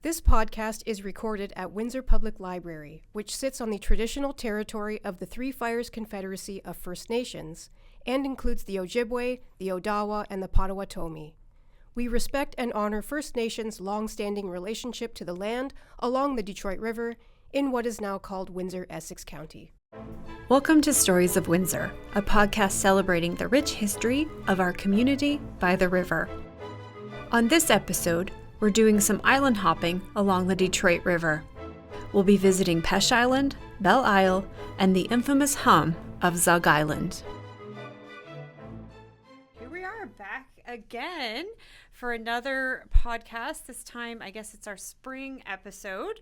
This podcast is recorded at Windsor Public Library, which sits on the traditional territory of the Three Fires Confederacy of First Nations and includes the Ojibwe, the Odawa, and the Potawatomi. We respect and honor First Nations' long-standing relationship to the land along the Detroit River in what is now called Windsor, Essex County. Welcome to Stories of Windsor, a podcast celebrating the rich history of our community by the river. On this episode, we're doing some island hopping along the Detroit River. We'll be visiting Peche Island, Belle Isle, and the infamous hum of Zug Island. Here we are back again for another podcast. This time, I guess it's our spring episode.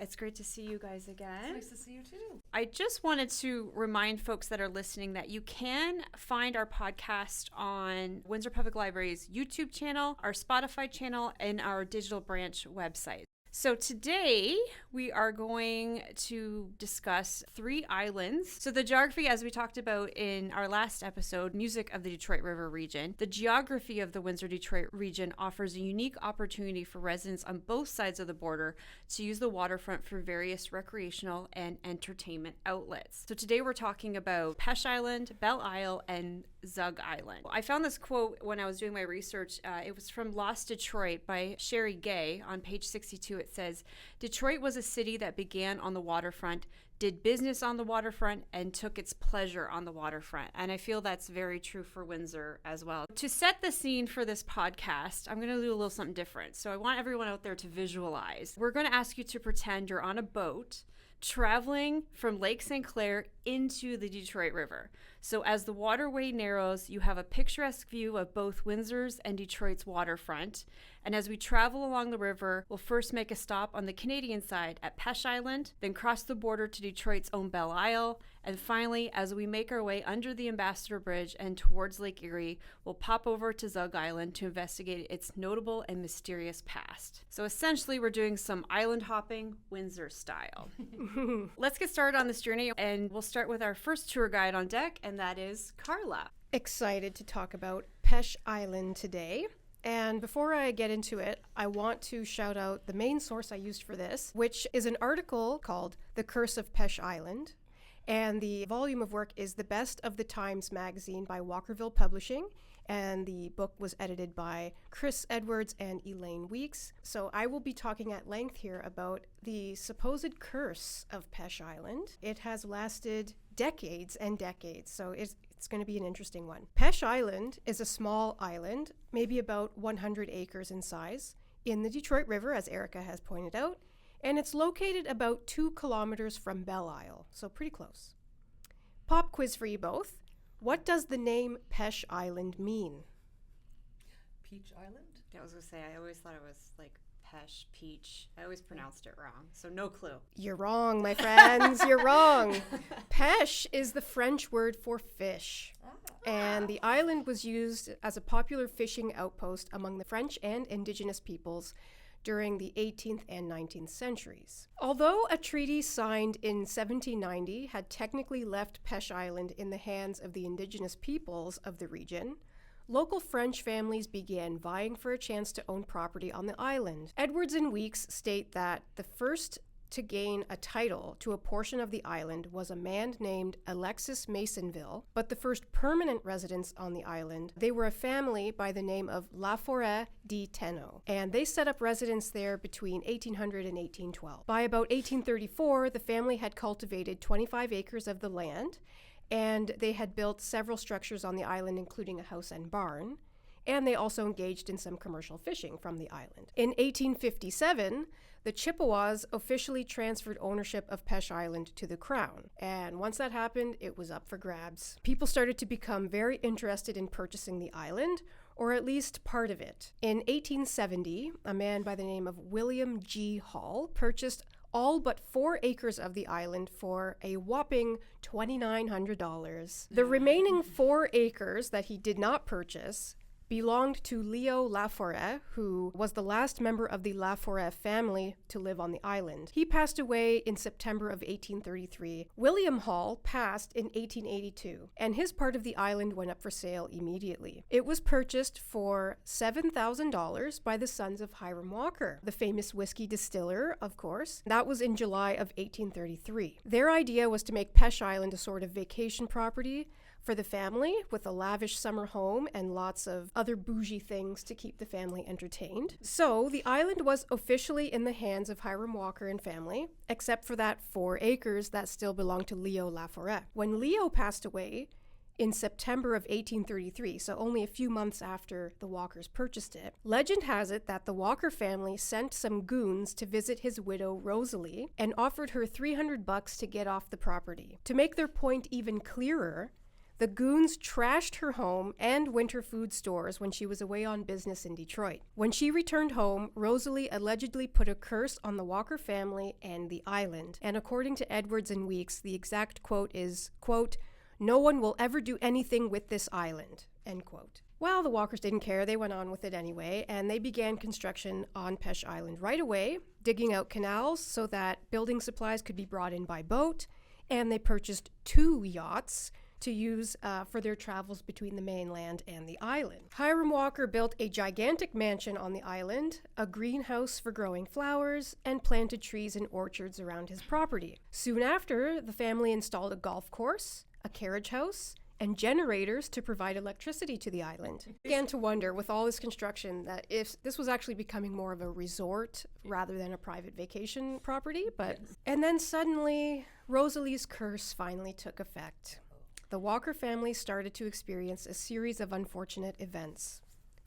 It's great to see you guys again. It's nice to see you too. I just wanted to remind folks that are listening that you can find our podcast on Windsor Public Library's YouTube channel, our Spotify channel, and our digital branch website. So today we are going to discuss three islands. So the geography, as we talked about in our last episode, Music of the Detroit River region, the geography of the Windsor-Detroit region offers a unique opportunity for residents on both sides of the border to use the waterfront for various recreational and entertainment outlets. So today we're talking about Peche Island, Belle Isle, and Zug Island. I found this quote when I was doing my research. It was from Lost Detroit by Cheri on page 62. It says, "Detroit was a city that began on the waterfront, did business on the waterfront, and took its pleasure on the waterfront." And I feel that's very true for Windsor as well. To set the scene for this podcast, I'm going to do a little something different. So I want everyone out there to visualize. We're going to ask you to pretend you're on a boat traveling from Lake St. Clair into the Detroit River. So as the waterway narrows, you have a picturesque view of both Windsor's and Detroit's waterfront. And as we travel along the river, we'll first make a stop on the Canadian side at Peche Island, then cross the border to Detroit's own Belle Isle, and finally, as we make our way under the Ambassador Bridge and towards Lake Erie, we'll pop over to Zug Island to investigate its notable and mysterious past. So essentially, we're doing some island hopping Windsor style. Let's get started on this journey, and we'll start with our first tour guide on deck, and that is Carla. Excited to talk about Peche Island today. And before I get into it, I want to shout out the main source I used for this, which is an article called The Curse of Peche Island. And the volume of work is The Best of the Times magazine by Walkersville Publishing. And the book was edited by Chris Edwards and Elaine Weeks. So I will be talking at length here about the supposed curse of Peche Island. It has lasted decades and decades, so it's going to be an interesting one. Peche Island is a small island, maybe about 100 acres in size, in the Detroit River, as Erica has pointed out, and it's located about 2 kilometers from Belle Isle, so pretty close. Pop quiz for you both. What does the name Peche Island mean? Peche Island? I was going to say, I always thought it was like Peche, peach. I always pronounced it wrong, so no clue. You're wrong, my friends. You're wrong. Peche is the French word for fish. And the island was used as a popular fishing outpost among the French and indigenous peoples during the 18th and 19th centuries. Although a treaty signed in 1790 had technically left Peche Island in the hands of the indigenous peoples of the region, local French families began vying for a chance to own property on the island. Edwards and Weeks state that the first to gain a title to a portion of the island was a man named Alexis Masonville, but the first permanent residents on the island, they were a family by the name of La Forêt de Tenot, and they set up residence there between 1800 and 1812. By about 1834, the family had cultivated 25 acres of the land, and they had built several structures on the island, including a house and barn, and they also engaged in some commercial fishing from the island. In 1857, the Chippewas officially transferred ownership of Peche Island to the Crown, and once that happened, it was up for grabs. People started to become very interested in purchasing the island, or at least part of it. In 1870, a man by the name of William G. Hall purchased all but 4 acres of the island for a whopping $2,900. The remaining 4 acres that he did not purchase belonged to Leo Laforêt, who was the last member of the Laforêt family to live on the island. He passed away in September of 1833. William Hall passed in 1882, and his part of the island went up for sale immediately. It was purchased for $7,000 by the sons of Hiram Walker, the famous whiskey distiller, of course. That was in July of 1833. Their idea was to make Peche Island a sort of vacation property for the family, with a lavish summer home and lots of other bougie things to keep the family entertained. So the island was officially in the hands of Hiram Walker and family, except for that 4 acres that still belonged to Leo Laforêt. When Leo passed away in September of 1833, so only a few months after the Walkers purchased it, legend has it that the Walker family sent some goons to visit his widow Rosalie and offered her $300 to get off the property. To make their point even clearer, the goons trashed her home and winter food stores when she was away on business in Detroit. When she returned home, Rosalie allegedly put a curse on the Walker family and the island. And according to Edwards and Weeks, the exact quote is, quote, "No one will ever do anything with this island," end quote. Well, the Walkers didn't care. They went on with it anyway, and they began construction on Peche Island right away, digging out canals so that building supplies could be brought in by boat, and they purchased 2 yachts to use for their travels between the mainland and the island. Hiram Walker built a gigantic mansion on the island, a greenhouse for growing flowers, and planted trees and orchards around his property. Soon after, the family installed a golf course, a carriage house, and generators to provide electricity to the island. I began to wonder, with all this construction, that if this was actually becoming more of a resort rather than a private vacation property. And then suddenly, Rosalie's curse finally took effect. The Walker family started to experience a series of unfortunate events.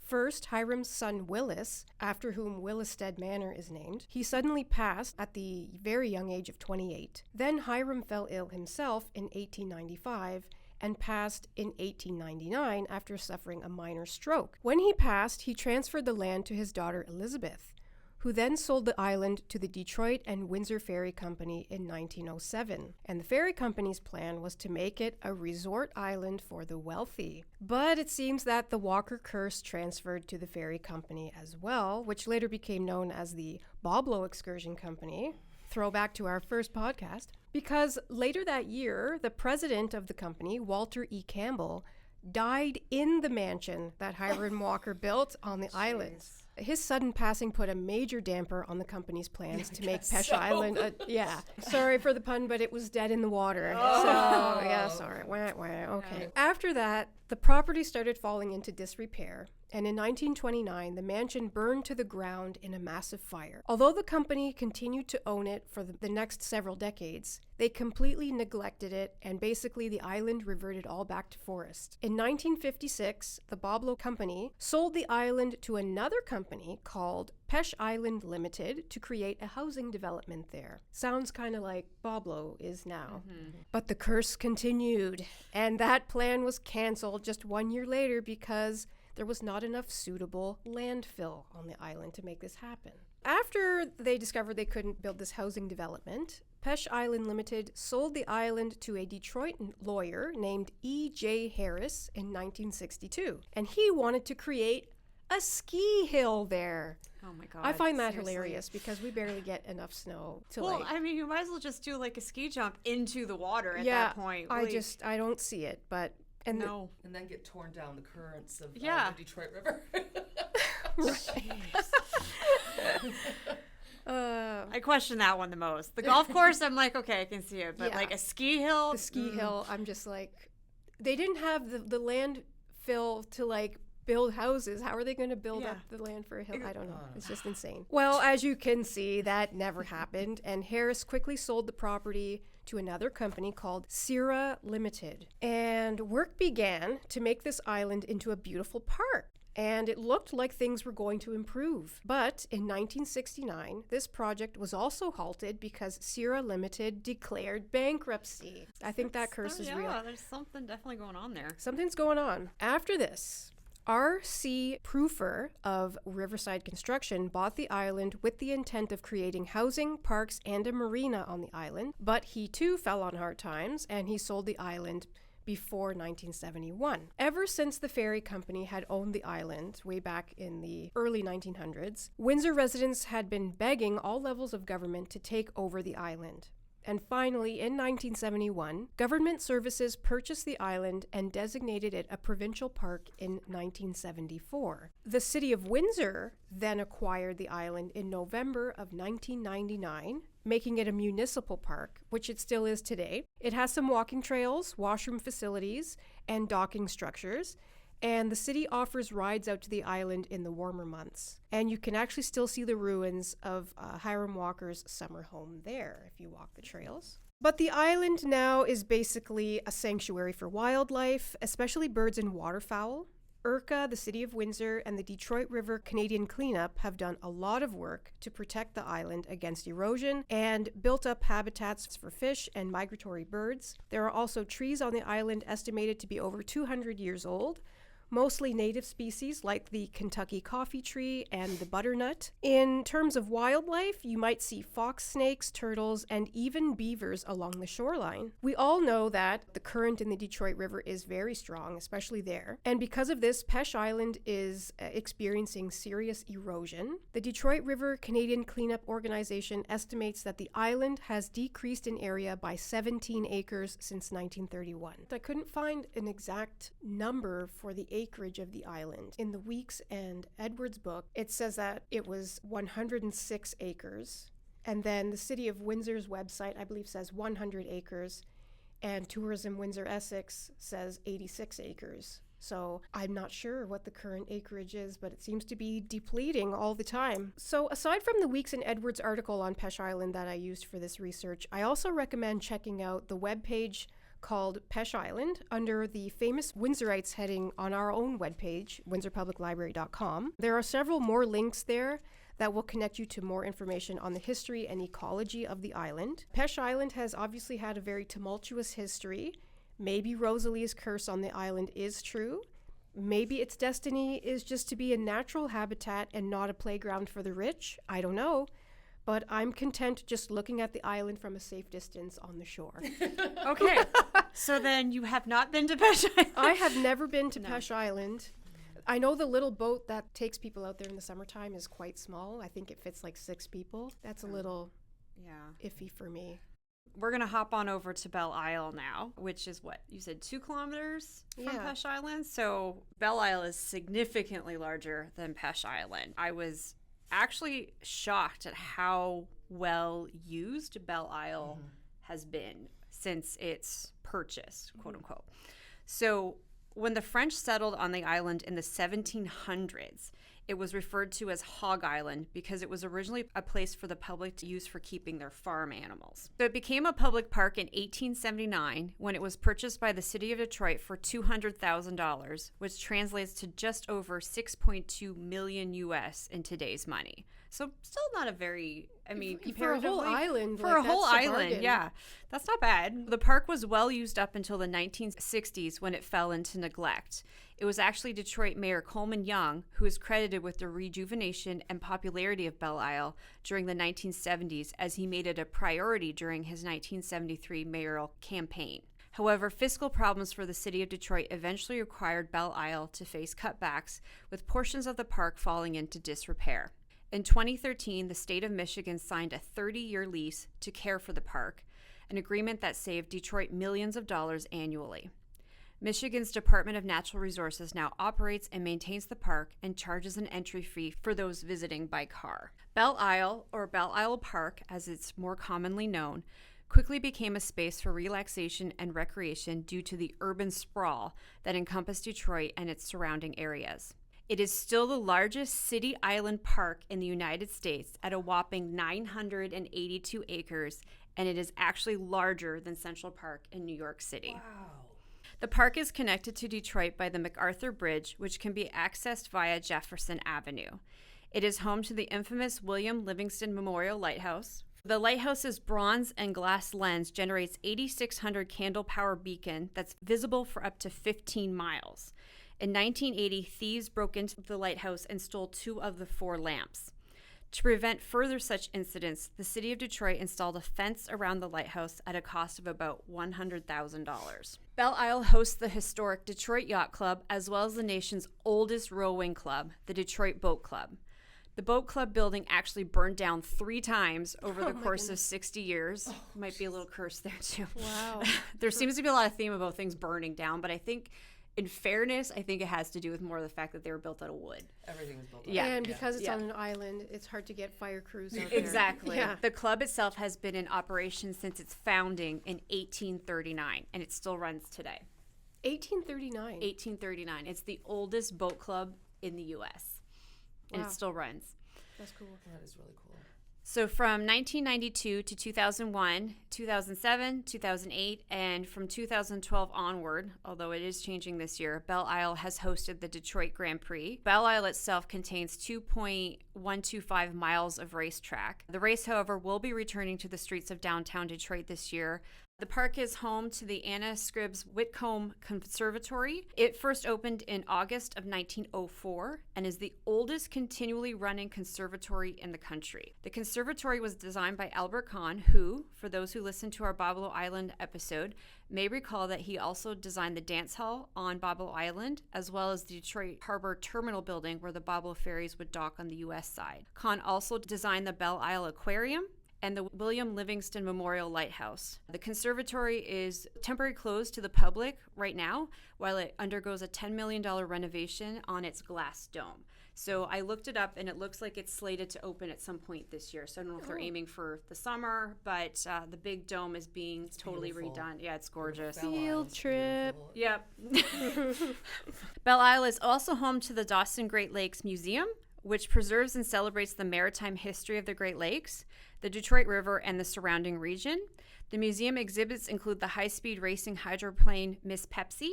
First, Hiram's son Willis, after whom Willistead Manor is named, he suddenly passed at the very young age of 28. Then Hiram fell ill himself in 1895 and passed in 1899 after suffering a minor stroke. When he passed, he transferred the land to his daughter Elizabeth, who then sold the island to the Detroit and Windsor Ferry Company in 1907. And the ferry company's plan was to make it a resort island for the wealthy. But it seems that the Walker curse transferred to the ferry company as well, which later became known as the Boblo Excursion Company. Throwback to our first podcast. Because later that year, the president of the company, Walter E. Campbell, died in the mansion that Hiram Walker built on the island. His sudden passing put a major damper on the company's plans to make Peche Island sorry for the pun, but it was dead in the water. Sorry. Okay. After that, the property started falling into disrepair, and in 1929, the mansion burned to the ground in a massive fire. Although the company continued to own it for the next several decades, they completely neglected it, and basically the island reverted all back to forest. In 1956, the Boblo Company sold the island to another company called Peche Island Limited to create a housing development there. Sounds kind of like Boblo is now. Mm-hmm. But the curse continued, and that plan was canceled just 1 year later because there was not enough suitable landfill on the island to make this happen. After they discovered they couldn't build this housing development, Peche Island Limited sold the island to a Detroit lawyer named E.J. Harris in 1962, and he wanted to create a ski hill there. Oh my God. I find that hilarious because we barely get enough snow to you might as well just do like a ski jump into the water at that point. I don't see it, but and then get torn down the currents of the Detroit River. I question that one the most. The golf course, I'm like, okay, I can see it, but like a ski hill. The ski hill, I'm just like, they didn't have the landfill to like build houses. How are they going to build up the land for a hill? I don't know. It's just insane. Well, as you can see, that never happened, and Harris quickly sold the property to another company called Sierra Limited. And work began to make this island into a beautiful park. And it looked like things were going to improve. But in 1969, this project was also halted because Sierra Limited declared bankruptcy. I think that curse is real. Yeah, there's something definitely going on there. Something's going on. After this, R.C. Proofer of Riverside Construction bought the island with the intent of creating housing, parks, and a marina on the island. But he too fell on hard times, and he sold the island before 1971. Ever since the ferry company had owned the island way back in the early 1900s, Windsor residents had been begging all levels of government to take over the island. And finally, in 1971, government services purchased the island and designated it a provincial park in 1974. The city of Windsor then acquired the island in November of 1999, making it a municipal park, which it still is today. It has some walking trails, washroom facilities, and docking structures. And the city offers rides out to the island in the warmer months. And you can actually still see the ruins of Hiram Walker's summer home there if you walk the trails. But the island now is basically a sanctuary for wildlife, especially birds and waterfowl. IRCA, the City of Windsor, and the Detroit River Canadian Cleanup have done a lot of work to protect the island against erosion and built up habitats for fish and migratory birds. There are also trees on the island estimated to be over 200 years old, mostly native species like the Kentucky coffee tree and the butternut. In terms of wildlife, you might see fox snakes, turtles, and even beavers along the shoreline. We all know that the current in the Detroit River is very strong, especially there. And because of this, Peche Island is experiencing serious erosion. The Detroit River Canadian Cleanup Organization estimates that the island has decreased in area by 17 acres since 1931. I couldn't find an exact number for the acreage of the island. In the Weeks and Edwards book, it says that it was 106 acres. And then the City of Windsor's website, I believe, says 100 acres. And Tourism Windsor Essex says 86 acres. So I'm not sure what the current acreage is, but it seems to be depleting all the time. So aside from the Weeks and Edwards article on Peche Island that I used for this research, I also recommend checking out the webpage called Peche Island under the Famous Windsorites heading on our own webpage, windsorpubliclibrary.com. There are several more links there that will connect you to more information on the history and ecology of the island. Peche Island has obviously had a very tumultuous history. Maybe Rosalie's curse on the island is true. Maybe its destiny is just to be a natural habitat and not a playground for the rich. I don't know. But I'm content just looking at the island from a safe distance on the shore. Okay. So then you have not been to Peche Island? I have never been to Peche Island. I know the little boat that takes people out there in the summertime is quite small. I think it fits like 6 people. That's a little iffy for me. We're going to hop on over to Belle Isle now, which is what? You said 2 kilometers from Peche Island? So Belle Isle is significantly larger than Peche Island. I was actually shocked at how well used Belle Isle has been since its purchase, quote unquote. So when the French settled on the island in the 1700s, it was referred to as Zug Island because it was originally a place for the public to use for keeping their farm animals. So it became a public park in 1879 when it was purchased by the city of Detroit for $200,000, which translates to just over 6.2 million US in today's money. So still not a very, for a whole island. For a whole island, yeah. That's not bad. The park was well used up until the 1960s when it fell into neglect. It was actually Detroit Mayor Coleman Young who is credited with the rejuvenation and popularity of Belle Isle during the 1970s as he made it a priority during his 1973 mayoral campaign. However, fiscal problems for the city of Detroit eventually required Belle Isle to face cutbacks, with portions of the park falling into disrepair. In 2013, the state of Michigan signed a 30-year lease to care for the park, an agreement that saved Detroit millions of dollars annually. Michigan's Department of Natural Resources now operates and maintains the park and charges an entry fee for those visiting by car. Belle Isle, or Belle Isle Park as it's more commonly known, quickly became a space for relaxation and recreation due to the urban sprawl that encompassed Detroit and its surrounding areas. It is still the largest city island park in the United States at a whopping 982 acres, and it is actually larger than Central Park in New York City. Wow. The park is connected to Detroit by the MacArthur Bridge, which can be accessed via Jefferson Avenue. It is home to the infamous William Livingston Memorial Lighthouse. The lighthouse's bronze and glass lens generates 8,600 candle power beacon that's visible for up to 15 miles. In 1980, thieves broke into the lighthouse and stole 2 of the 4 lamps. To prevent further such incidents, the city of Detroit installed a fence around the lighthouse at a cost of about $100,000. Belle Isle hosts the historic Detroit Yacht Club as well as the nation's oldest rowing club, the Detroit Boat Club. The boat club building actually burned down 3 times over the course of 60 years. Might be a little curse there too. Wow. There seems to be a lot of theme about things burning down, but I think in fairness, I think it has to do with more the fact that they were built out of wood. Everything is built out. Yeah. And because it's on an island, it's hard to get fire crews out there. Exactly. Yeah. The club itself has been in operation since its founding in 1839, and it still runs today. 1839. 1839. It's the oldest boat club in the U.S., and Wow. it still runs. That's cool. That is really cool. So from 1992 to 2001, 2007, 2008, and from 2012 onward, although it is changing this year, Belle Isle has hosted the Detroit Grand Prix. Belle Isle itself contains 2.125 miles of racetrack. The race, however, will be returning to the streets of downtown Detroit this year. The park is home to the Anna Scribbs Whitcomb Conservatory. It first opened in August of 1904 and is the oldest continually running conservatory in the country. The conservatory was designed by Albert Kahn, who, for those who listened to our Belle Island episode, may recall that he also designed the dance hall on Belle Island, as well as the Detroit Harbor Terminal building where the Belle ferries would dock on the U.S. side. Kahn also designed the Belle Isle Aquarium and the William Livingston Memorial Lighthouse. The conservatory is temporarily closed to the public right now while it undergoes a $10 million renovation on its glass dome. So I looked it up, and it looks like it's slated to open at some point this year. So I don't know if they're aiming for the summer, but the big dome is being totally beautiful. redone. Yeah, it's gorgeous. Belle Isle Field is trip. beautiful. Yep. Belle Isle is also home to the Dawson Great Lakes Museum, which preserves and celebrates the maritime history of the Great Lakes, the Detroit River, and the surrounding region. The museum exhibits include the high-speed racing hydroplane Miss Pepsi,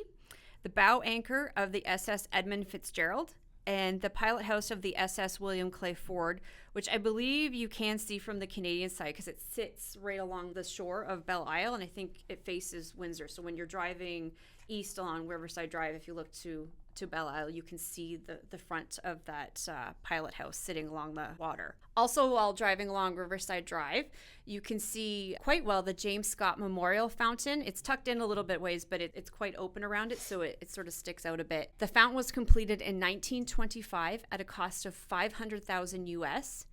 the bow anchor of the SS Edmund Fitzgerald, and the pilot house of the SS William Clay Ford, which I believe you can see from the Canadian side because it sits right along the shore of Belle Isle, and I think it faces Windsor. So when you're driving east along Riverside Drive, if you look to Belle Isle, you can see the front of that pilot house sitting along the water. Also, while driving along Riverside Drive, you can see quite well the James Scott Memorial Fountain. It's tucked in a little bit ways, but it's quite open around it, so it sort of sticks out a bit. The fountain was completed in 1925 at a cost of $500,000 US.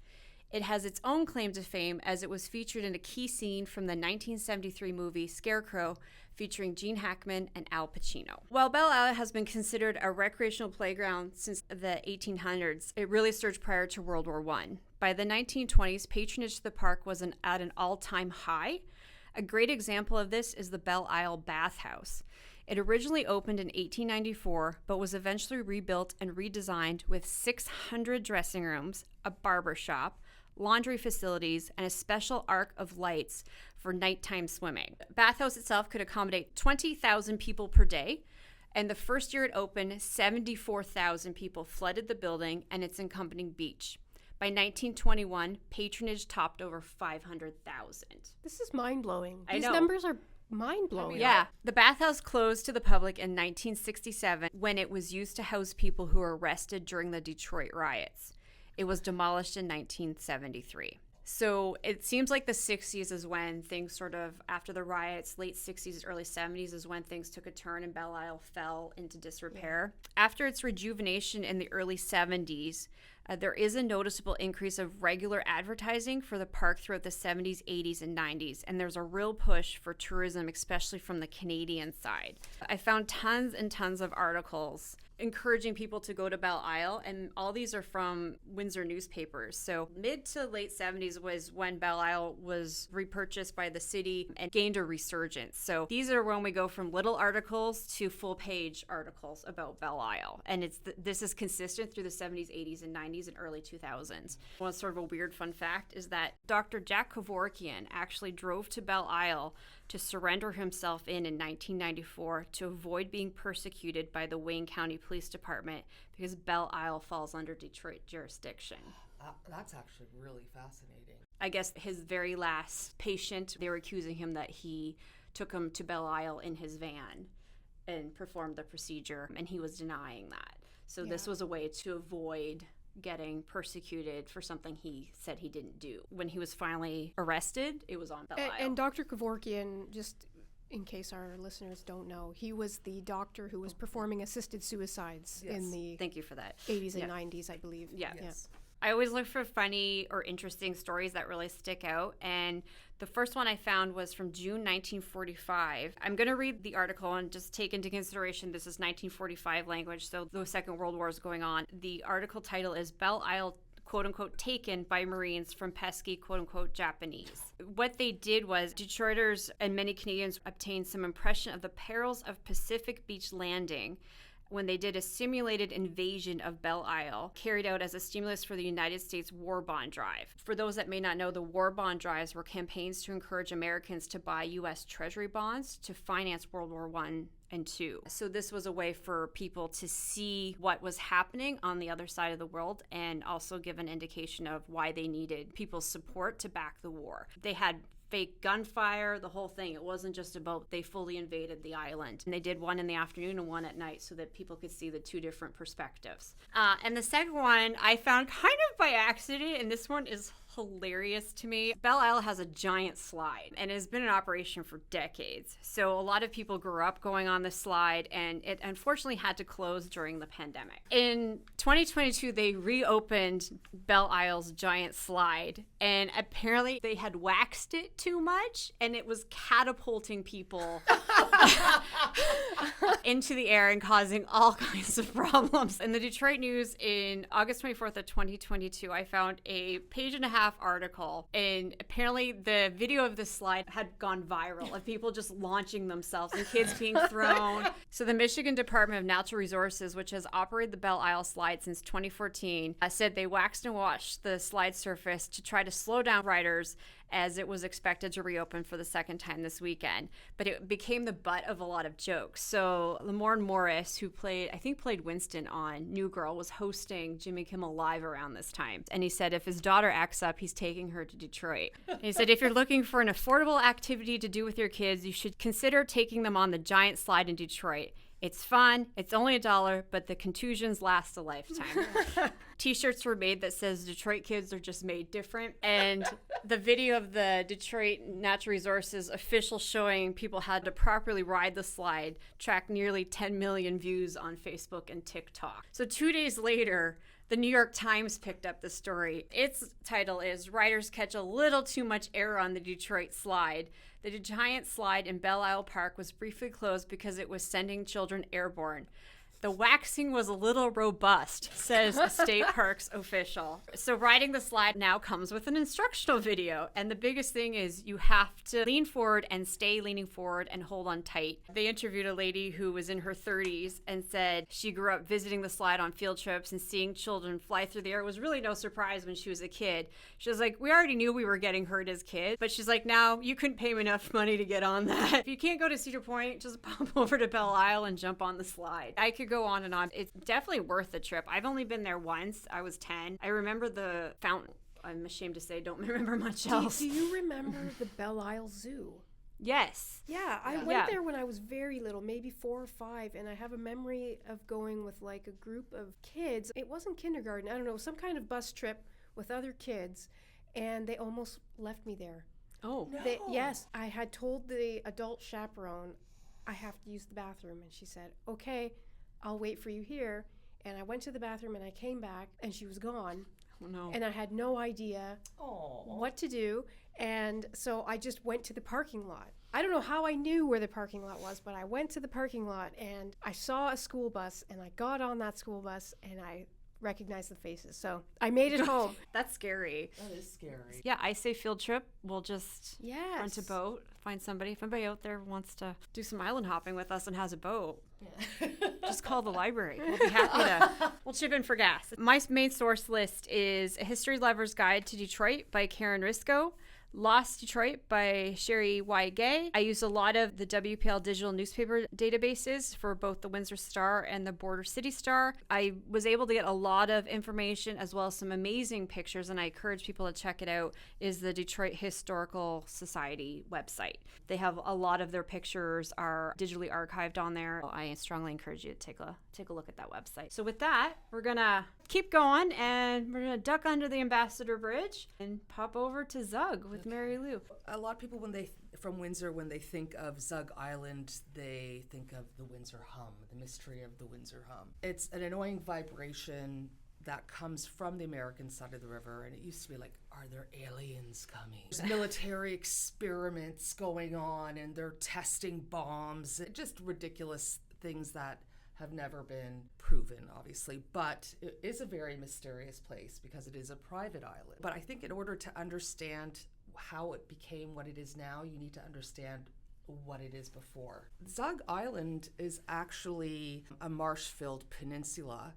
It has its own claim to fame as it was featured in a key scene from the 1973 movie Scarecrow, featuring Gene Hackman and Al Pacino. While Belle Isle has been considered a recreational playground since the 1800s, it really surged prior to World War I. By the 1920s, patronage to the park was at an all-time high. A great example of this is the Belle Isle Bathhouse. It originally opened in 1894, but was eventually rebuilt and redesigned with 600 dressing rooms, a barber shop, laundry facilities, and a special arc of lights for nighttime swimming. The bathhouse itself could accommodate 20,000 people per day, and the first year it opened, 74,000 people flooded the building and its accompanying beach. By 1921, patronage topped over 500,000. This is mind-blowing. I These know. numbers are mind-blowing. Yeah. The bathhouse closed to the public in 1967 when it was used to house people who were arrested during the Detroit riots. It was demolished in 1973. So it seems like the 60s is when things sort of, after the riots, late 60s, early 70s is when things took a turn and Belle Isle fell into disrepair. Yeah. After its rejuvenation in the early 70s, there is a noticeable increase of regular advertising for the park throughout the 70s, 80s, and 90s, and there's a real push for tourism, especially from the Canadian side. I found tons and tons of articles encouraging people to go to Belle Isle, and all these are from Windsor newspapers. So mid to late 70s was when Belle Isle was repurchased by the city and gained a resurgence. So these are when we go from little articles to full-page articles about Belle Isle, and this is consistent through the 70s, 80s, and 90s and early 2000s. One sort of a weird fun fact is that Dr. Jack Kevorkian actually drove to Belle Isle to surrender himself in 1994 to avoid being persecuted by the Wayne County Police Department because Belle Isle falls under Detroit jurisdiction. That's actually really fascinating. I guess his very last patient, they were accusing him that he took him to Belle Isle in his van and performed the procedure, and he was denying that. So this was a way to avoid getting persecuted for something he said he didn't do. When he was finally arrested, it was on Belle Isle. And Dr. Kevorkian, just in case our listeners don't know, he was the doctor who was performing assisted suicides in the Thank you for that. 80s and 90s, I believe. Yes. I always look for funny or interesting stories that really stick out. And the first one I found was from June 1945. I'm going to read the article and just take into consideration this is 1945 language, so the Second World War is going on. The article title is Belle Isle, quote unquote, taken by Marines from pesky, quote unquote, Japanese. What they did was Detroiters and many Canadians obtained some impression of the perils of Pacific Beach landing when they did a simulated invasion of Belle Isle, carried out as a stimulus for the United States war bond drive. For those that may not know, the war bond drives were campaigns to encourage Americans to buy U.S. Treasury bonds to finance World War I and II. So this was a way for people to see what was happening on the other side of the world and also give an indication of why they needed people's support to back the war. They had fake gunfire, the whole thing. It wasn't just about they fully invaded the island. And they did one in the afternoon and one at night so that people could see the two different perspectives. And the second one I found kind of by accident, and this one is hilarious to me. Belle Isle has a giant slide and has been in operation for decades. So a lot of people grew up going on the slide, and it unfortunately had to close during the pandemic. In 2022, they reopened Belle Isle's giant slide, and apparently they had waxed it too much, and it was catapulting people into the air and causing all kinds of problems. In the Detroit News in August 24th of 2022, I found a page-and-a-half article, and apparently the video of the slide had gone viral of people just launching themselves and kids being thrown. So the Michigan Department of Natural Resources, which has operated the Belle Isle slide since 2014, said they waxed and washed the slide surface to try to slow down riders as it was expected to reopen for the second time this weekend. But it became the butt of a lot of jokes. So Lamorne Morris, who played Winston on New Girl, was hosting Jimmy Kimmel Live around this time. And he said if his daughter acts up, he's taking her to Detroit. And he said if you're looking for an affordable activity to do with your kids, you should consider taking them on the giant slide in Detroit. It's fun. It's only $1, but the contusions last a lifetime. T-shirts were made that says Detroit kids are just made different. And the video of the Detroit Natural Resources official showing people how to properly ride the slide tracked nearly 10 million views on Facebook and TikTok. So 2 days later, the New York Times picked up the story. Its title is Riders Catch a Little Too Much Air on the Detroit Slide. The giant slide in Belle Isle Park was briefly closed because it was sending children airborne. The waxing was a little robust, says a state parks official. So riding the slide now comes with an instructional video. And the biggest thing is you have to lean forward and stay leaning forward and hold on tight. They interviewed a lady who was in her 30s and said she grew up visiting the slide on field trips and seeing children fly through the air. It was really no surprise when she was a kid. She was like, we already knew we were getting hurt as kids. But she's like, now you couldn't pay me enough money to get on that. If you can't go to Cedar Point, just pop over to Belle Isle and jump on the slide. I could go on and on. It's definitely worth the trip. I've only been there once. I was 10. I remember the fountain. I'm ashamed to say, don't remember much else. Do you remember the Belle Isle Zoo? Yes. Yeah, I went there when I was very little, maybe 4 or 5, and I have a memory of going with like a group of kids. It wasn't kindergarten, I don't know, some kind of bus trip with other kids, and they almost left me there. Oh. No. Yes, I had told the adult chaperone, I have to use the bathroom, and she said, okay, I'll wait for you here. And I went to the bathroom and I came back and she was gone. Oh, no. And I had no idea what to do. And so I just went to the parking lot. I don't know how I knew where the parking lot was, but I went to the parking lot and I saw a school bus and I got on that school bus and I recognized the faces. So I made it home. That's scary. That is scary. Yeah, I say field trip. We'll just Yes. rent a boat, find somebody. If anybody out there wants to do some island hopping with us and has a boat, just call the library. We'll be happy to. We'll chip in for gas. My main source list is A History Lover's Guide to Detroit by Karin Risko, Lost Detroit by Cheri Y. Gay. I use a lot of the WPL digital newspaper databases for both the Windsor Star and the Border City Star. I was able to get a lot of information as well as some amazing pictures, and I encourage people to check it out, is the Detroit Historical Society website. They have a lot of their pictures are digitally archived on there. I strongly encourage you to take a look at that website. So with that, we're going to keep going, and we're going to duck under the Ambassador Bridge and pop over to Zug with Mary Lou. A lot of people, from Windsor, when they think of Zug Island, they think of the Windsor hum, the mystery of the Windsor hum. It's an annoying vibration that comes from the American side of the river, and it used to be like, are there aliens coming? There's military experiments going on, and they're testing bombs. Just ridiculous things that have never been proven, obviously, but it is a very mysterious place because it is a private island. But I think in order to understand how it became what it is now, you need to understand what it is before. Zug Island is actually a marsh-filled peninsula,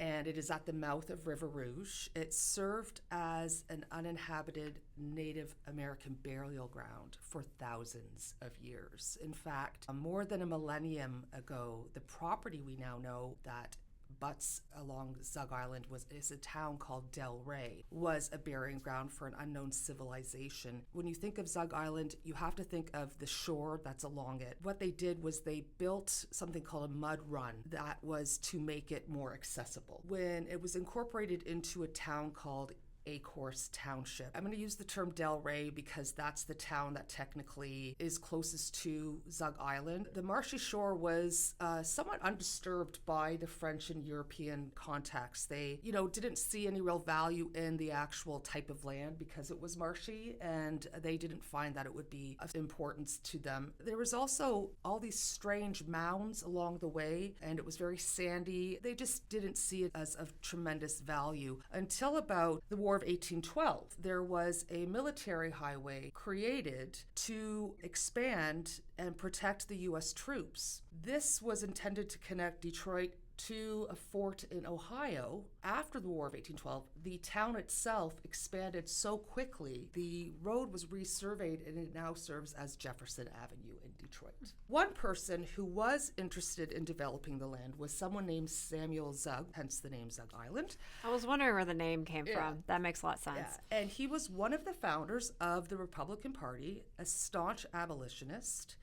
and it is at the mouth of River Rouge. It served as an uninhabited Native American burial ground for thousands of years. In fact, more than a millennium ago, the property we now know that butts along Zug Island is a town called Del Rey, was a burying ground for an unknown civilization. When you think of Zug Island, you have to think of the shore that's along it. What they did was they built something called a mud run that was to make it more accessible. When it was incorporated into a town called a.k.a. Township. I'm going to use the term Del Rey because that's the town that technically is closest to Zug Island. The marshy shore was somewhat undisturbed by the French and European contacts. They, didn't see any real value in the actual type of land because it was marshy, and they didn't find that it would be of importance to them. There was also all these strange mounds along the way, and it was very sandy. They just didn't see it as of tremendous value until about the War of 1812. There was a military highway created to expand and protect the U.S. troops. This was intended to connect Detroit to a fort in Ohio. After the War of 1812, the town itself expanded so quickly, the road was resurveyed, and it now serves as Jefferson Avenue in Detroit. One person who was interested in developing the land was someone named Samuel Zug, hence the name Zug Island. I was wondering where the name came from. That makes a lot of sense. Yeah. And he was one of the founders of the Republican Party, a staunch abolitionist.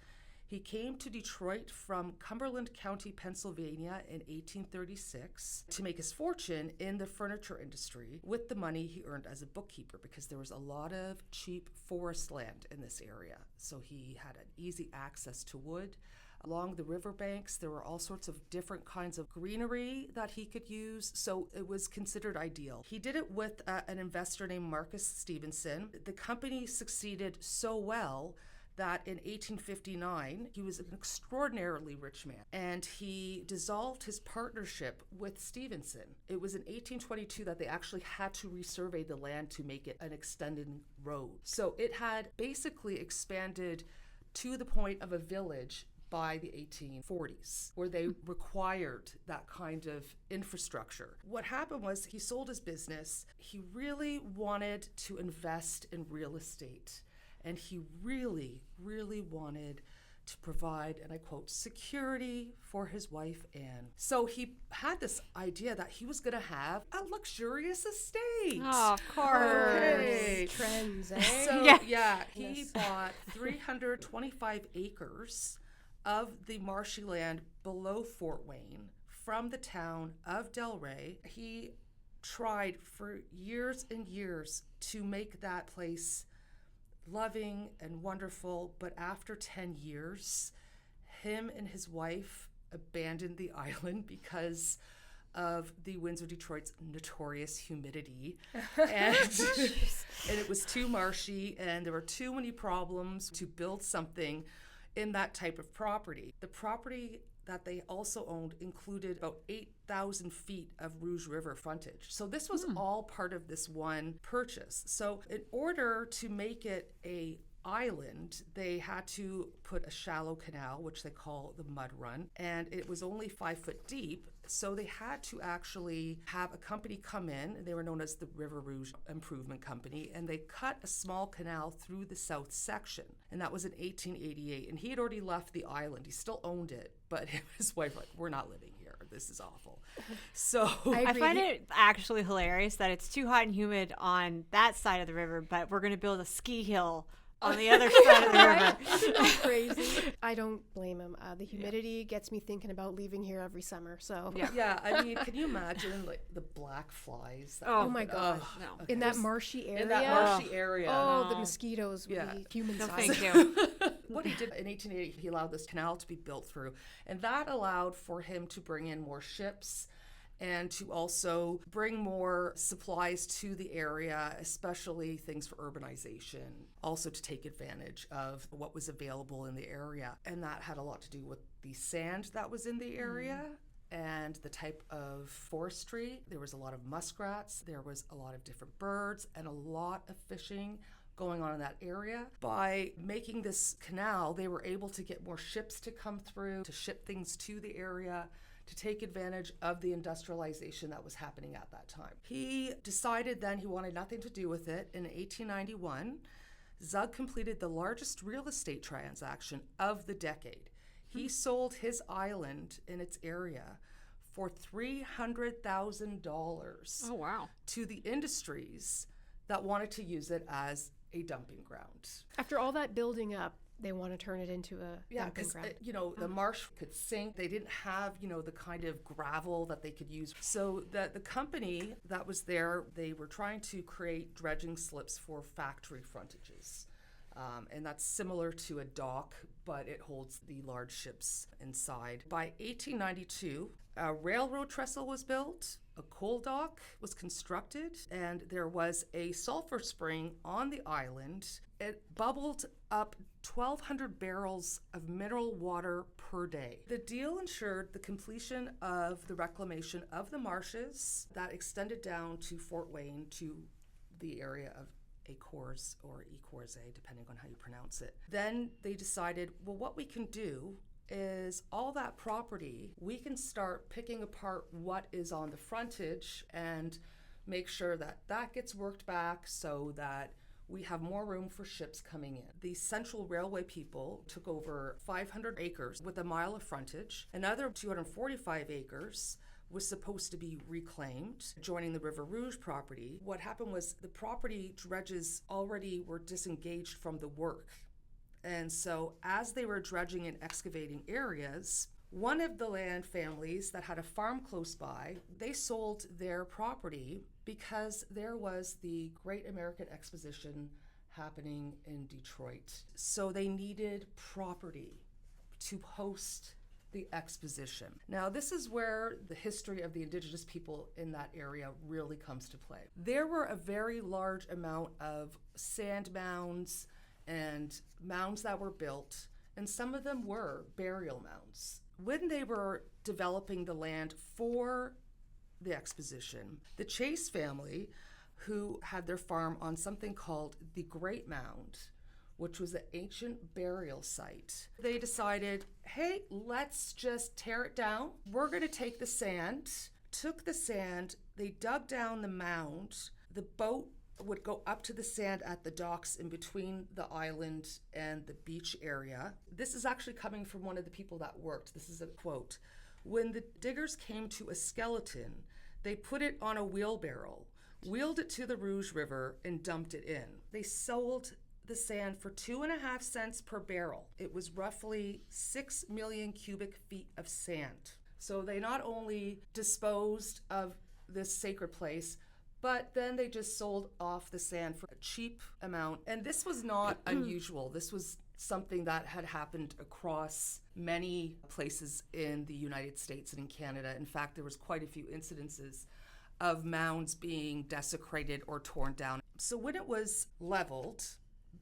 He came to Detroit from Cumberland County, Pennsylvania in 1836 to make his fortune in the furniture industry with the money he earned as a bookkeeper, because there was a lot of cheap forest land in this area. So he had an easy access to wood. Along the riverbanks, there were all sorts of different kinds of greenery that he could use, so it was considered ideal. He did it with an investor named Marcus Stevenson. The company succeeded so well that in 1859, he was an extraordinarily rich man, and he dissolved his partnership with Stevenson. It was in 1822 that they actually had to resurvey the land to make it an extended road. So it had basically expanded to the point of a village by the 1840s, where they required that kind of infrastructure. What happened was he sold his business. He really wanted to invest in real estate. And he really, really wanted to provide, and I quote, security for his wife, Anne. So he had this idea that he was going to have a luxurious estate. Oh, of course. Okay. Trends, eh? So, he bought 325 acres of the marshy land below Fort Wayne from the town of Del Rey. He tried for years and years to make that place loving and wonderful, but after 10 years, him and his wife abandoned the island because of the Windsor Detroit's notorious humidity. And it was too marshy, and there were too many problems to build something in that type of property. The property that they also owned included about 8,000 feet of Rouge River frontage. So this was all part of this one purchase. So in order to make it a island, they had to put a shallow canal, which they call the mud run, and it was only 5 foot deep. So they had to actually have a company come in. They were known as the River Rouge Improvement Company, and they cut a small canal through the south section. And that was in 1888. And he had already left the island. He still owned it, but his wife like, we're not living here. This is awful. So I find it actually hilarious that it's too hot and humid on that side of the river, but we're going to build a ski hill on the other side of the river. Crazy. I don't blame him. The humidity gets me thinking about leaving here every summer. So Yeah, I mean, can you imagine like the black flies? Oh my gosh. No. in that marshy area. In that marshy area. Oh, the No. mosquitoes would Yeah. be human No, size. thank you. What he did in 1880, he allowed this canal to be built through, and that allowed for him to bring in more ships and to also bring more supplies to the area, especially things for urbanization, also to take advantage of what was available in the area. And that had a lot to do with the sand that was in the area. And the type of forestry. There was a lot of muskrats, there was a lot of different birds, and a lot of fishing going on in that area. By making this canal, they were able to get more ships to come through, to ship things to the area, to take advantage of the industrialization that was happening at that time. He decided then he wanted nothing to do with it. In 1891, Zug completed the largest real estate transaction of the decade. He sold his island in its area for $300,000 Oh, wow. to the industries that wanted to use it as a dumping ground. After all that building up, they want to turn it into a Yeah, dumping because, ground. the marsh could sink. They didn't have, the kind of gravel that they could use. So the company that was there, they were trying to create dredging slips for factory frontages. And that's similar to a dock, but it holds the large ships inside. By 1892, a railroad trestle was built, a coal dock was constructed, and there was a sulfur spring on the island. It bubbled up 1,200 barrels of mineral water per day. The deal ensured the completion of the reclamation of the marshes that extended down to Fort Wayne, to the area of a.k.a. or a.k.a., depending on how you pronounce it. Then they decided, well, what we can do is all that property, we can start picking apart what is on the frontage and make sure that that gets worked back so that we have more room for ships coming in. The Central Railway people took over 500 acres with a mile of frontage. Another 245 acres was supposed to be reclaimed, joining the River Rouge property. What happened was the property dredges already were disengaged from the work. And so as they were dredging and excavating areas, one of the land families that had a farm close by, they sold their property because there was the Great American Exposition happening in Detroit. So they needed property to host the exposition. Now, this is where the history of the Indigenous people in that area really comes to play. There were a very large amount of sand mounds and mounds that were built, and some of them were burial mounds. When they were developing the land for the exposition, the Chase family, who had their farm on something called the Great Mound, which was an ancient burial site, they decided, hey, let's just tear it down. We're going to take the sand. Took the sand, they dug down the mound. The boat would go up to the sand at the docks in between the island and the beach area. This is actually coming from one of the people that worked. This is a quote. When the diggers came to a skeleton, they put it on a wheelbarrow, wheeled it to the Rouge River, and dumped it in. They sold the sand for 2.5 cents per barrel. It was roughly 6 million cubic feet of sand. So they not only disposed of this sacred place, but then they just sold off the sand for a cheap amount. And this was not unusual. This was something that had happened across many places in the United States and in Canada. In fact, there was quite a few incidences of mounds being desecrated or torn down. So when it was leveled,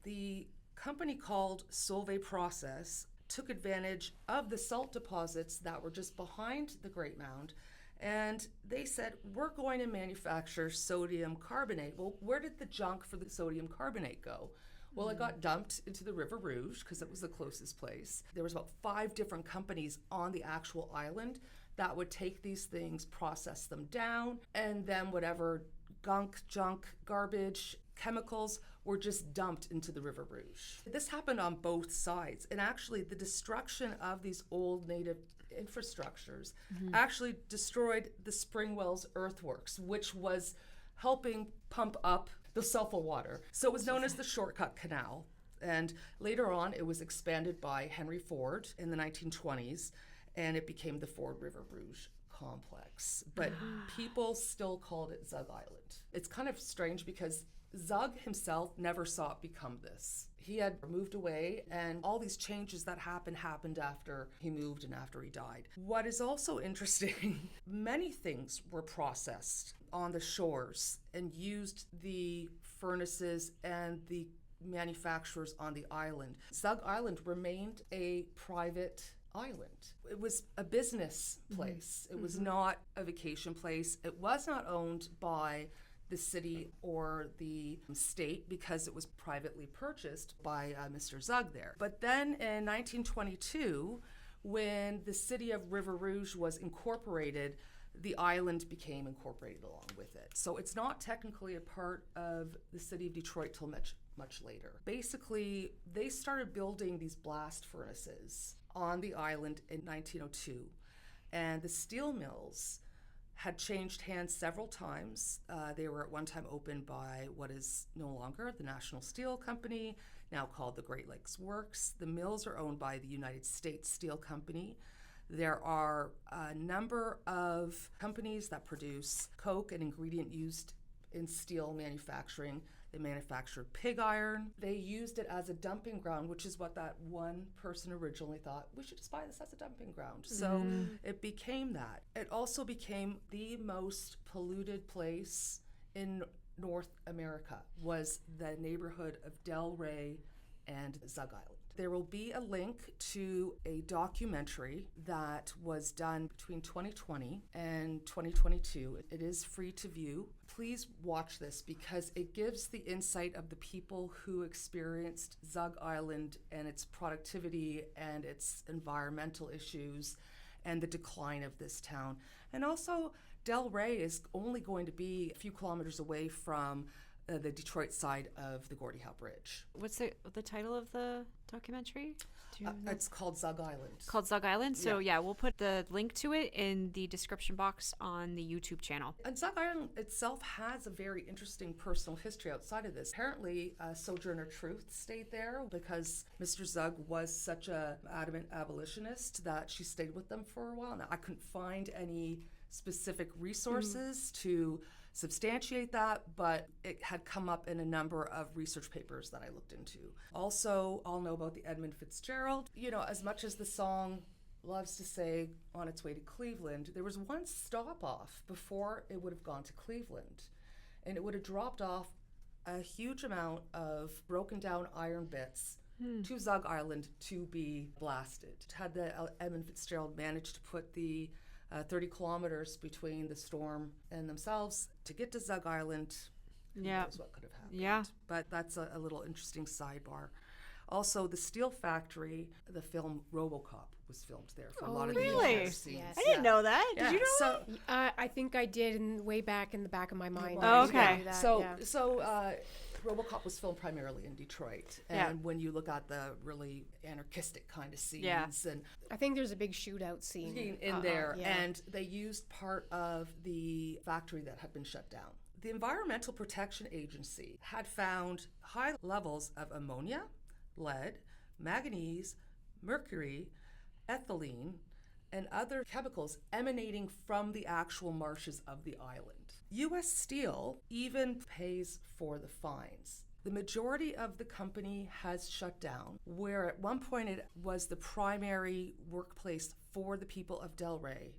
the company called Solvay Process took advantage of the salt deposits that were just behind the Great Mound, and they said, we're going to manufacture sodium carbonate. Well, where did the junk for the sodium carbonate go? Well, it got dumped into the River Rouge because it was the closest place. There was about 5 different companies on the actual island that would take these things, process them down, and then whatever gunk, junk, garbage, chemicals were just dumped into the River Rouge. This happened on both sides, and actually the destruction of these old native infrastructures actually destroyed the Springwells earthworks, which was helping pump up the sulfur water. So it was known as the Shortcut Canal. And later on, it was expanded by Henry Ford in the 1920s, and it became the Ford River Rouge complex. But people still called it Zug Island. It's kind of strange because Zug himself never saw it become this. He had moved away, and all these changes that happened after he moved and after he died. What is also interesting, many things were processed on the shores and used the furnaces and the manufacturers on the island. Zug Island remained a private island. It was a business place. It was not a vacation place. It was not owned by the city or the state because it was privately purchased by Mr. Zug there. But then in 1922, when the city of River Rouge was incorporated, the island became incorporated along with it. So it's not technically a part of the city of Detroit till much later. Basically, they started building these blast furnaces on the island in 1902, and the steel mills had changed hands several times. They were at one time opened by what is no longer the National Steel Company, now called the Great Lakes Works. The mills are owned by the United States Steel Company. There are a number of companies that produce coke, an ingredient used in steel manufacturing. They manufactured pig iron. They used it as a dumping ground, which is what that one person originally thought, we should just buy this as a dumping ground. So it became that. It also became the most polluted place in North America, was the neighborhood of Delray and Zug Island. There will be a link to a documentary that was done between 2020 and 2022. It is free to view. Please watch this because it gives the insight of the people who experienced Zug Island and its productivity and its environmental issues and the decline of this town. And also, Delray is only going to be a few kilometers away from the Detroit side of the Gordie Howe Bridge. What's the title of the documentary? It's called Zug Island. Called Zug Island. So yeah, we'll put the link to it in the description box on the YouTube channel. And Zug Island itself has a very interesting personal history outside of this. Apparently, Sojourner Truth stayed there because Mr. Zug was such an adamant abolitionist that she stayed with them for a while. Now, I couldn't find any specific resources to substantiate that, but it had come up in a number of research papers that I looked into. Also, I'll know about the Edmund Fitzgerald. You know, as much as the song loves to say on its way to Cleveland, there was one stop off before it would have gone to Cleveland, and it would have dropped off a huge amount of broken down iron bits to Zug Island to be blasted. Had the Edmund Fitzgerald managed to put the 30 kilometers between the storm and themselves to get to Zug Island, who knows what could have happened. Yeah. But that's a little interesting sidebar. Also, the steel factory, the film RoboCop was filmed there for a lot of the really? scenes. Yes. I didn't know that. Did you know that? I think I did way back in the back of my mind. Oh, okay. So RoboCop was filmed primarily in Detroit, and when you look at the really anarchistic kind of scenes, and I think there's a big shootout scene in there, and they used part of the factory that had been shut down. The Environmental Protection Agency had found high levels of ammonia, lead, manganese, mercury, ethylene, and other chemicals emanating from the actual marshes of the island. U.S. Steel even pays for the fines. The majority of the company has shut down, where at one point it was the primary workplace for the people of Delray.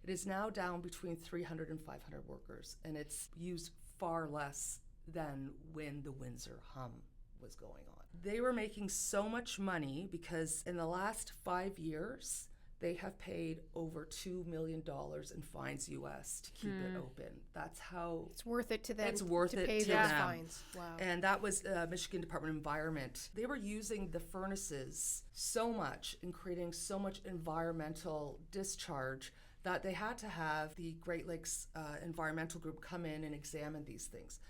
It is now down between 300 and 500 workers, and it's used far less than when the Windsor hum was going on. They were making so much money because in the last 5 years, they have paid over $2 million in fines U.S. to keep it open. That's how it's worth it to them. It's worth to it pay to those them. fines. Wow. And that was Michigan Department of Environment. They were using the furnaces so much and creating so much environmental discharge that they had to have the Great Lakes Environmental Group come in and examine these things.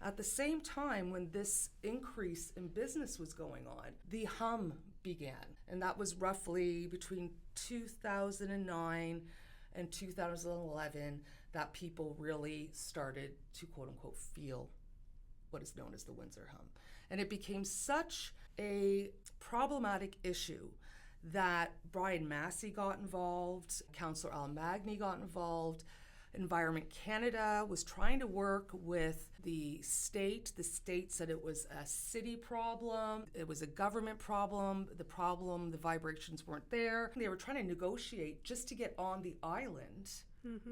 At the same time, when this increase in business was going on, the hum began. And that was roughly between 2009 and 2011 that people really started to quote unquote feel what is known as the Windsor hum. And it became such a problematic issue that Brian Massey got involved, Councillor Al Magny got involved, Environment Canada was trying to work with the state. The state said it was a city problem, it was a government problem, the vibrations weren't there. They were trying to negotiate just to get on the island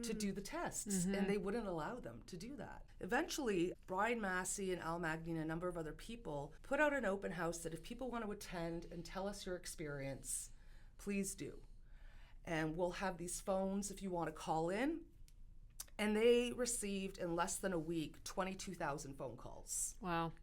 to do the tests, and they wouldn't allow them to do that. Eventually, Brian Massey and Al Magny and a number of other people put out an open house that if people want to attend and tell us your experience, please do. And we'll have these phones if you want to call in. And they received, in less than a week, 22,000 phone calls. Wow.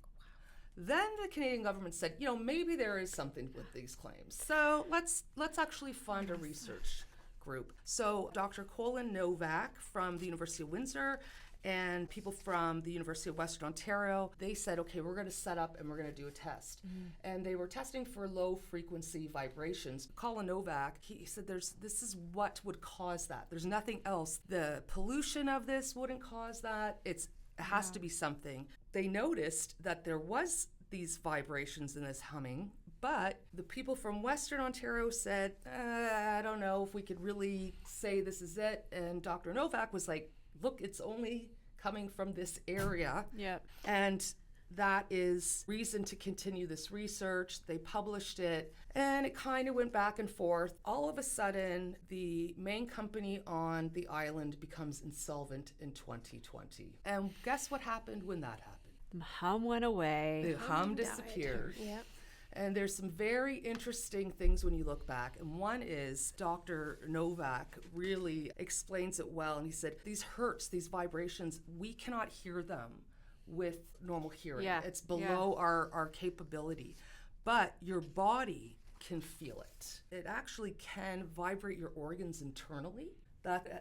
Then the Canadian government said, maybe there is something with these claims. So let's actually fund a research group. So Dr. Colin Novak from the University of Windsor and people from the University of Western Ontario, they said, okay, we're going to set up and we're going to do a test. And they were testing for low frequency vibrations. Colin Novak, he said this is what would cause that. There's nothing else. The pollution of this wouldn't cause that. It has to be something. They noticed that there was these vibrations and this humming, but the people from Western Ontario said, I don't know if we could really say this is it. And Dr. Novak was like, look, it's only coming from this area. Yep. And that is reason to continue this research. They published it, and it kind of went back and forth. All of a sudden, the main company on the island becomes insolvent in 2020. And guess what happened when that happened? The hum went away. The hum disappeared. Yep. And there's some very interesting things when you look back. And one is Dr. Novak really explains it well. And he said, these hertz, these vibrations, we cannot hear them with normal hearing. Yeah. It's below our capability. But your body can feel it. It actually can vibrate your organs internally.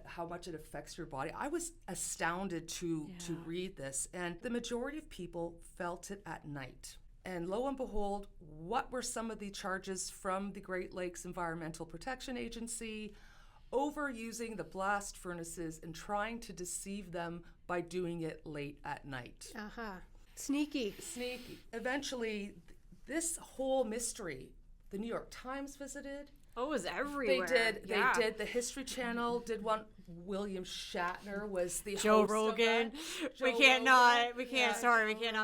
How much it affects your body. I was astounded to read this. And the majority of people felt it at night. And lo and behold, what were some of the charges from the Great Lakes Environmental Protection Agency? Overusing the blast furnaces and trying to deceive them by doing it late at night. Sneaky. Eventually, this whole mystery, the New York Times visited. Oh, it was everywhere. They did. The History Channel did one. William Shatner was the Joe host Rogan. Of that. We can't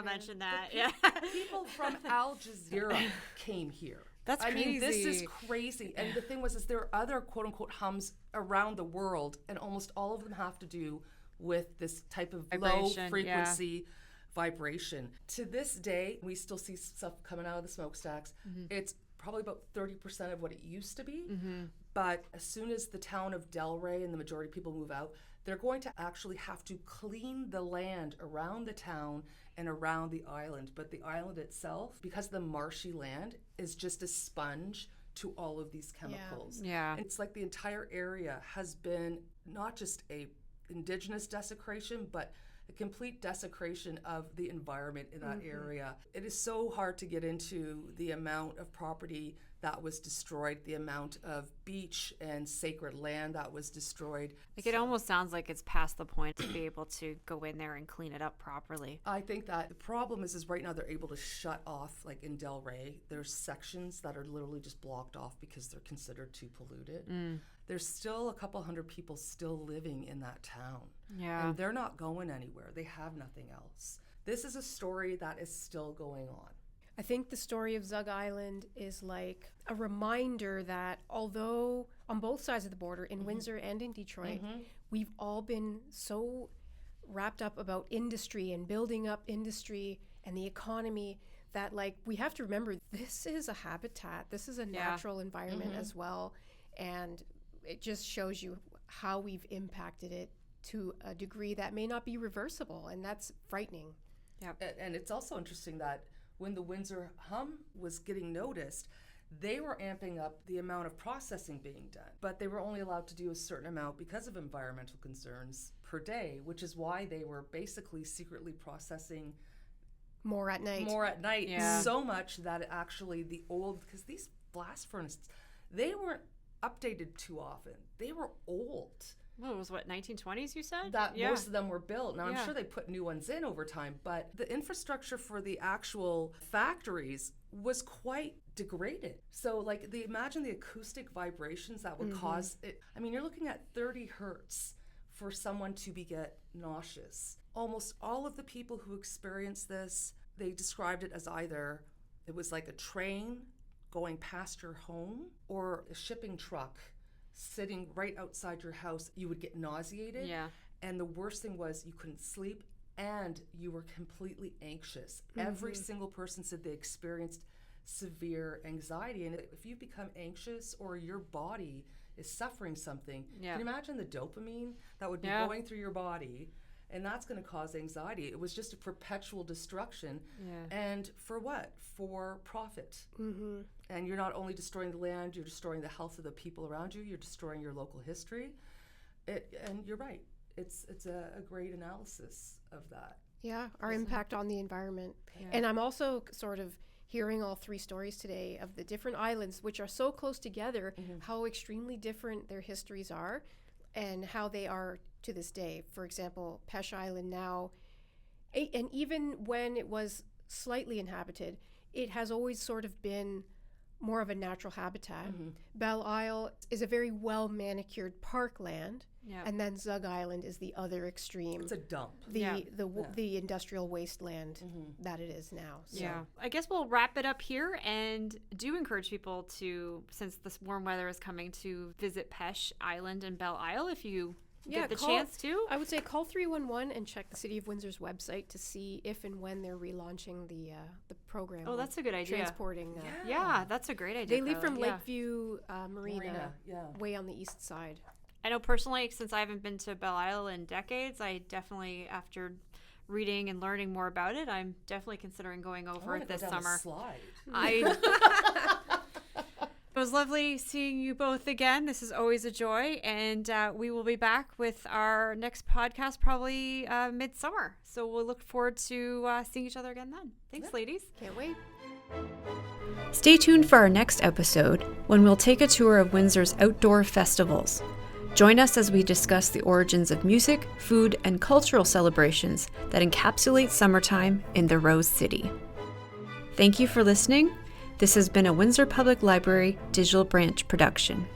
mention that. Yeah. People from Al Jazeera came here. That's crazy. I mean, this is crazy. And the thing was, there are other quote unquote hums around the world, and almost all of them have to do with this type of vibration, low frequency vibration. To this day, we still see stuff coming out of the smokestacks. It's probably about 30% of what it used to be. But as soon as the town of Delray and the majority of people move out, they're going to actually have to clean the land around the town and around the island. But the island itself, because the marshy land, is just a sponge to all of these chemicals. Yeah. It's like the entire area has been not just a indigenous desecration, but a complete desecration of the environment in that area. It is so hard to get into the amount of property that was destroyed, the amount of beach and sacred land that was destroyed. Like, it almost sounds like it's past the point to be able to go in there and clean it up properly. I think that the problem is right now they're able to shut off, like in Delray, there's sections that are literally just blocked off because they're considered too polluted. There's still a couple hundred people still living in that town. Yeah. And they're not going anywhere. They have nothing else. This is a story that is still going on. I think the story of Zug Island is like a reminder that although on both sides of the border, in Windsor and in Detroit, we've all been so wrapped up about industry and building up industry and the economy that, like, we have to remember this is a habitat, this is a natural environment as well. And it just shows you how we've impacted it to a degree that may not be reversible, and that's frightening. Yeah. And it's also interesting that when the Windsor hum was getting noticed, they were amping up the amount of processing being done, but they were only allowed to do a certain amount because of environmental concerns per day, which is why they were basically secretly processing More at night. Yeah. So much that actually because these blast furnaces, they weren't updated too often. They were old. Well, it was what, 1920s you said? that most of them were built. Now, I'm Yeah. sure they put new ones in over time, but the infrastructure for the actual factories was quite degraded. So, like, imagine the acoustic vibrations that would cause it. I mean, you're looking at 30 hertz for someone to get nauseous. Almost all of the people who experienced this, they described it as either it was like a train going past your home or a shipping truck sitting right outside your house. You would get nauseated. Yeah. And the worst thing was you couldn't sleep and you were completely anxious. Every single person said they experienced severe anxiety. And if you become anxious or your body is suffering something, Yeah. can you imagine the dopamine that would be going through your body? And that's going to cause anxiety. It was just a perpetual destruction. Yeah. And for what? For profit. And you're not only destroying the land, you're destroying the health of the people around you, you're destroying your local history. And you're right. It's a great analysis of that. Yeah, our impact on the environment. And I'm also sort of hearing all three stories today of the different islands, which are so close together, how extremely different their histories are and how they are to this day. For example, Peche Island now, and even when it was slightly inhabited, it has always sort of been more of a natural habitat. Belle Isle is a very well manicured parkland. Yeah. And then Zug Island is the other extreme. It's a dump. The industrial wasteland that it is now. So. Yeah. I guess we'll wrap it up here and do encourage people to, since this warm weather is coming, to visit Peche Island and Belle Isle if you get the chance to. I would say call 311 and check the City of Windsor's website to see if and when they're relaunching the program. Oh, that's a good idea. Transporting. Yeah, that's a great idea. They leave from Carla. Yeah. Lakeview Marina, way on the east side. I know personally, since I haven't been to Belle Isle in decades, I definitely, after reading and learning more about it, I'm definitely considering going over it this summer. It was lovely seeing you both again. This is always a joy, and we will be back with our next podcast probably midsummer. So we'll look forward to seeing each other again then. Thanks, ladies. Can't wait. Stay tuned for our next episode when we'll take a tour of Windsor's outdoor festivals. Join us as we discuss the origins of music, food, and cultural celebrations that encapsulate summertime in the Rose City. Thank you for listening. This has been a Windsor Public Library Digital Branch production.